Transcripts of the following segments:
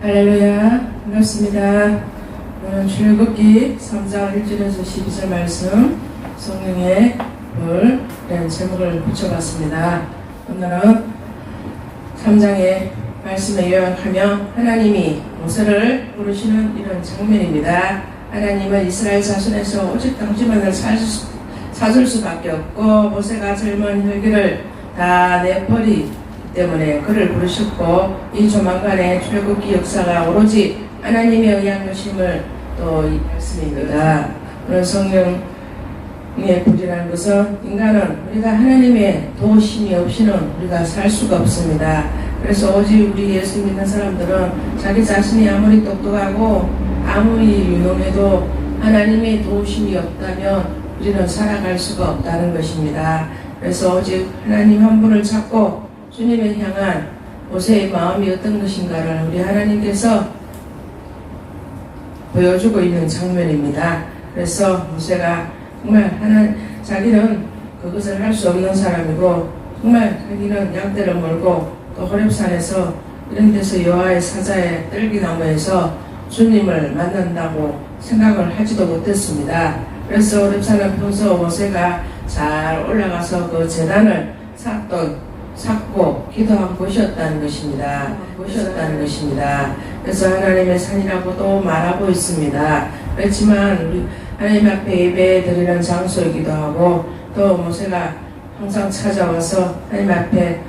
할렐루야, 반갑습니다. 오늘 출애굽기 3장 1절에서 12절 말씀 성령의 불이라는 제목을 붙여봤습니다. 오늘은 3장의 말씀에 요약하며 하나님이 모세를 부르시는 이런 장면입니다. 하나님은 이스라엘 자손에서 오직 당신만을 찾을 수밖에 없고 모세가 젊은 혈기를 다 내버리기 때문에 그를 부르셨고 이 조만간의 출애굽기 역사가 오로지 하나님에 의한 것임을 또 이 말씀입니다. 오늘 성령의 불이라는 것은 인간은 우리가 하나님의 도우심이 없이는 우리가 살 수가 없습니다. 그래서 오직 우리 예수 믿는 사람들은 자기 자신이 아무리 똑똑하고 아무리 유능해도 하나님의 도우심이 없다면 우리는 살아갈 수가 없다는 것입니다. 그래서 오직 하나님 한 분을 찾고 주님을 향한 모세의 마음이 어떤 것인가를 우리 하나님께서 보여주고 있는 장면입니다. 그래서 모세가 정말 자기는 그것을 할 수 없는 사람이고 정말 자기는 양떼를 몰고 또 호렙산에서 이런 데서 여호와의 사자의 뜰기나무에서 주님을 만난다고 생각을 하지도 못했습니다. 그래서 호렙산은 평소 모세가 잘 올라가서 그 제단을 쌓고 기도한 곳이었다는 것입니다. 그래서 하나님의 산이라고도 말하고 있습니다. 그렇지만 우리 하나님 앞에 예배 드리는 장소이기도 하고 또 모세가 항상 찾아와서 하나님 앞에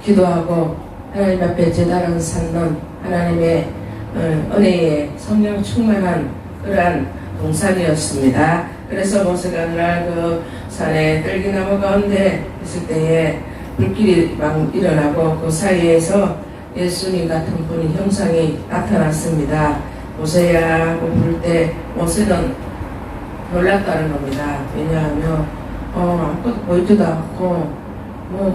기도하고 하나님 앞에 제단을 쌓는 하나님의 은혜의 성령 충만한 그러한 동산이었습니다. 그래서 모세가 그날 그 산에 뜰기나무 가운데 있을 때에 불길이 막 일어나고 그 사이에서 예수님 같은 분이 형상이 나타났습니다. 모세야 하고 부를 때 모세는 놀랐다는 겁니다. 왜냐하면 아무것도 보이지도 않고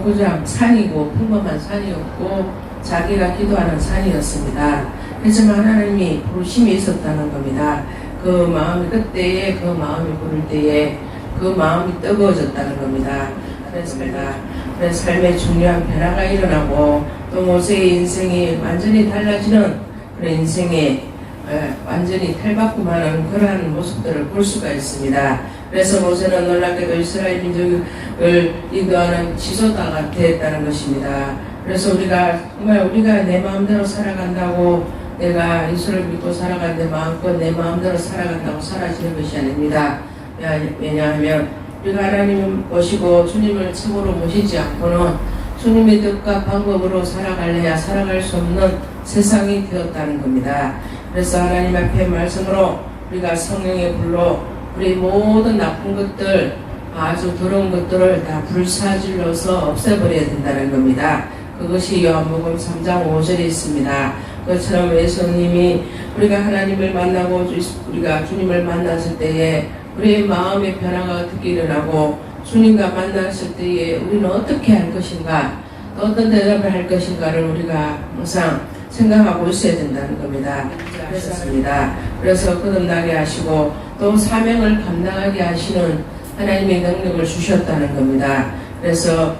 그냥 산이고 평범한 산이었고 자기가 기도하는 산이었습니다. 하지만 하나님이 부르심이 있었다는 겁니다. 그 마음이 그때에 그 마음이 부를 때에 그 마음이 뜨거워졌다는 겁니다. 그래서 삶의 중요한 변화가 일어나고 또 모세의 인생이 완전히 달라지는 그런 인생에 완전히 탈바꿈하는 그러한 모습들을 볼 수가 있습니다. 그래서 모세는 놀랍게도 이스라엘 민족을 인도하는 지도자가 되었다는 것입니다. 그래서 우리가 내 마음대로 살아간다고 내가 예수를 믿고 살아가는데 마음껏 내 마음대로 살아간다고 사라지는 것이 아닙니다. 왜냐하면 우리가 하나님을 모시고 주님을 참으로 모시지 않고는 주님의 뜻과 방법으로 살아갈래야 살아갈 수 없는 세상이 되었다는 겁니다. 그래서 하나님 앞에 말씀으로 우리가 성령의 불로 우리 모든 나쁜 것들 아주 더러운 것들을 다 불사질러서 없애버려야 된다는 겁니다. 그것이 요한복음 3장 5절에 있습니다. 그것처럼 예수님이 우리가 하나님을 만나고 우리가 주님을 만났을 때에 우리의 마음의 변화가 어떻게 일어나고 주님과 만났을 때에 우리는 어떻게 할 것인가 또 어떤 대답을 할 것인가를 우리가 항상 생각하고 있어야 된다는 겁니다. 그래서 거듭나게 하시고 또 사명을 감당하게 하시는 하나님의 능력을 주셨다는 겁니다. 그래서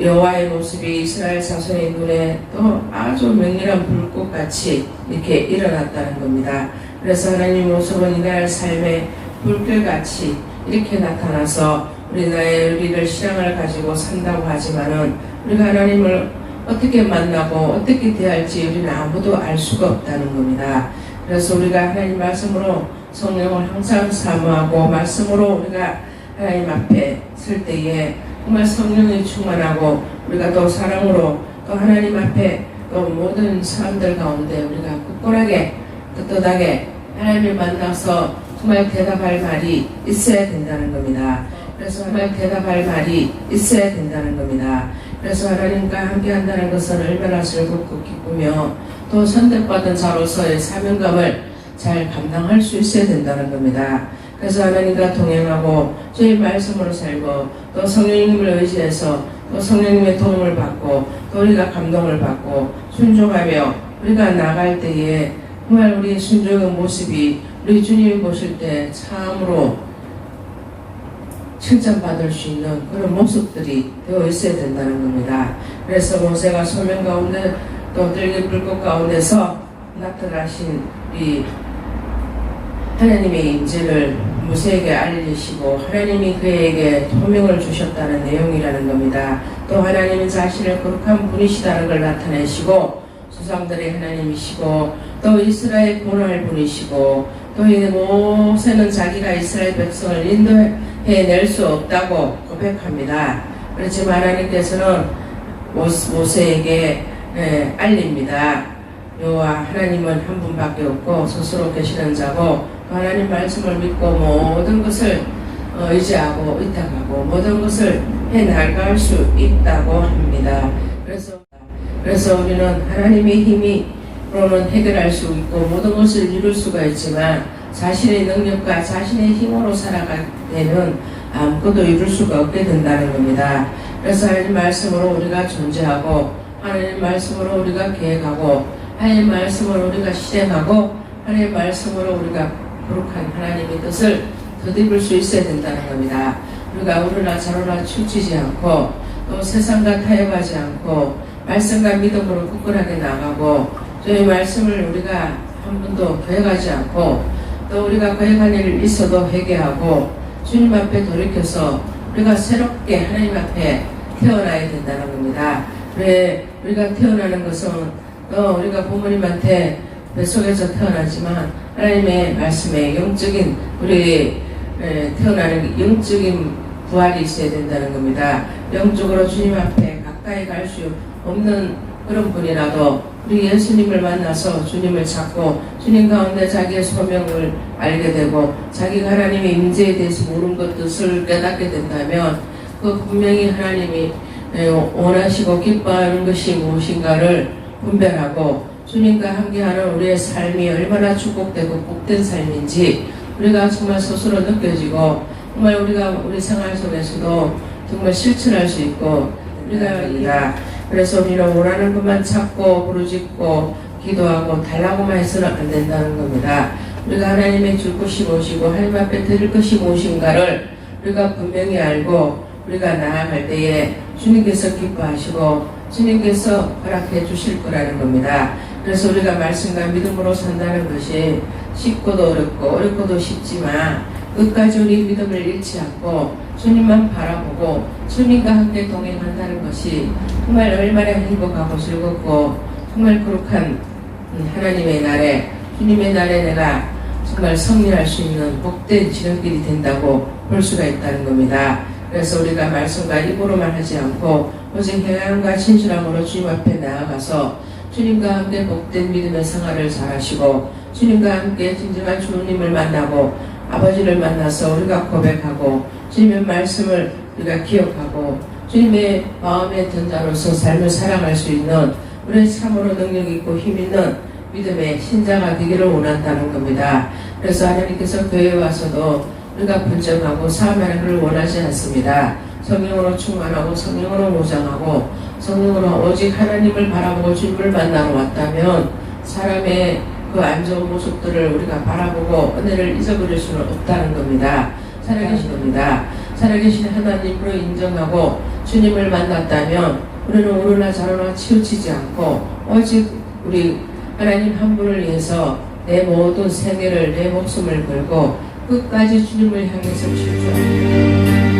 여호와의 모습이 이스라엘 자손의 눈에 또 아주 명렬한 불꽃같이 이렇게 일어났다는 겁니다. 그래서 하나님 모습은 이날 삶의 불길같이 이렇게 나타나서 우리를 신앙을 가지고 산다고 하지만은 우리가 하나님을 어떻게 만나고 어떻게 대할지 우리는 아무도 알 수가 없다는 겁니다. 그래서 우리가 하나님 말씀으로 성령을 항상 사모하고 말씀으로 우리가 하나님 앞에 설 때에 정말 성령이 충만하고 우리가 또 사랑으로 또 하나님 앞에 또 모든 사람들 가운데 우리가 굳건하게 떳떳하게 하나님을 만나서 정말 대답할 말이 있어야 된다는 겁니다. 그래서 정말 대답할 말이 있어야 된다는 겁니다. 그래서 하나님과 함께 한다는 것은 얼마나 즐겁고 기쁘며 또 선택받은 자로서의 사명감을 잘 감당할 수 있어야 된다는 겁니다. 그래서 하나님과 동행하고 주의 말씀으로 살고 또 성령님을 의지해서 또 성령님의 도움을 받고 또 우리가 감동을 받고 순종하며 우리가 나갈 때에 정말 우리 순종의 모습이 우리 주님이 보실 때 참으로 칭찬받을 수 있는 그런 모습들이 되어 있어야 된다는 겁니다. 그래서 모세가 소명 가운데 또 들기 불꽃 가운데서 나타나신 이 하나님의 임재를 모세에게 알리시고 하나님이 그에게 토명을 주셨다는 내용이라는 겁니다. 또 하나님은 자신을 거룩한 분이시다는 걸 나타내시고 조상들의 하나님이시고 또 이스라엘 본할 분이시고 또 이 모세는 자기가 이스라엘 백성을 인도해낼 수 없다고 고백합니다. 그렇지만 하나님께서는 모세에게 알립니다. 여호와 하나님은 한 분밖에 없고 스스로 계시는 자고 하나님 말씀을 믿고 모든 것을 의지하고 의탁하고 모든 것을 해나갈 수 있다고 합니다. 그래서 우리는 하나님의 힘으로는 해결할 수 있고 모든 것을 이룰 수가 있지만 자신의 능력과 자신의 힘으로 살아가는 아무것도 이룰 수가 없게 된다는 겁니다. 그래서 하나님 말씀으로 우리가 존재하고 하나님 말씀으로 우리가 계획하고 하나님 말씀으로 우리가 실행하고 하나님 말씀으로 우리가 거룩한 하나님의 뜻을 덧입을 수 있어야 된다는 겁니다. 우리가 우르나 자로나 치우치지 않고 또 세상과 타협하지 않고 말씀과 믿음으로 굳건하게 나가고 저희 말씀을 우리가 한 번도 거역하지 않고 또 우리가 거역할 일 있어도 회개하고 주님 앞에 돌이켜서 우리가 새롭게 하나님 앞에 태어나야 된다는 겁니다. 왜 우리가 태어나는 것은 또 우리가 부모님한테 뱃속에서 태어나지만 하나님의 말씀에 영적인 우리 태어나는 영적인 부활이 있어야 된다는 겁니다. 영적으로 주님 앞에 가까이 갈 수 없는 그런 분이라도 우리 예수님을 만나서 주님을 찾고 주님 가운데 자기의 소명을 알게 되고 자기가 하나님의 임재에 대해서 모르는 것 뜻을 깨닫게 된다면 그 분명히 하나님이 원하시고 기뻐하는 것이 무엇인가를 분별하고 주님과 함께하는 우리의 삶이 얼마나 축복되고 복된 삶인지 우리가 정말 스스로 느껴지고 정말 우리가 우리 생활 속에서도 정말 실천할 수 있고 우리가 그래서 우리는 원하는 것만 찾고 부르짖고 기도하고 달라고만 해서는 안 된다는 겁니다. 우리가 하나님의 줄 것이 무엇이고 하나님 앞에 드릴 것이 무엇인가를 우리가 분명히 알고 우리가 나아갈 때에 주님께서 기뻐하시고 주님께서 허락해 주실 거라는 겁니다. 그래서 우리가 말씀과 믿음으로 산다는 것이 쉽고도 어렵고도 쉽지만 끝까지 우리 믿음을 잃지 않고 주님만 바라보고 주님과 함께 동행한다는 것이 정말 얼마나 행복하고 즐겁고 정말 거룩한 하나님의 날에 주님의 날에 내가 정말 승리할 수 있는 복된 지름길이 된다고 볼 수가 있다는 겁니다. 그래서 우리가 말씀과 입으로만 하지 않고 오직 행함과 진실함으로 주님 앞에 나아가서 주님과 함께 복된 믿음의 생활을 잘하시고 주님과 함께 진정한 주님을 만나고 아버지를 만나서 우리가 고백하고 주님의 말씀을 우리가 기억하고 주님의 마음의 전자로서 삶을 살아갈 수 있는 우리 참으로 능력 있고 힘 있는 믿음의 신자가 되기를 원한다는 겁니다. 그래서 하나님께서 교회에 와서도 우리가 분정하고 사함하는 것을 원하지 않습니다. 성령으로 충만하고 성령으로 무장하고 성령으로 오직 하나님을 바라보고 주님을 만나러 왔다면 사람의 그 안 좋은 모습들을 우리가 바라보고 은혜를 잊어버릴 수는 없다는 겁니다. 살아계신 겁니다. 살아계신 하나님으로 인정하고 주님을 만났다면 우리는 오르나 저르나 치우치지 않고 오직 우리 하나님 한 분을 위해서 내 모든 생애를 내 목숨을 걸고 끝까지 주님을 향해서 치우쳐합니다.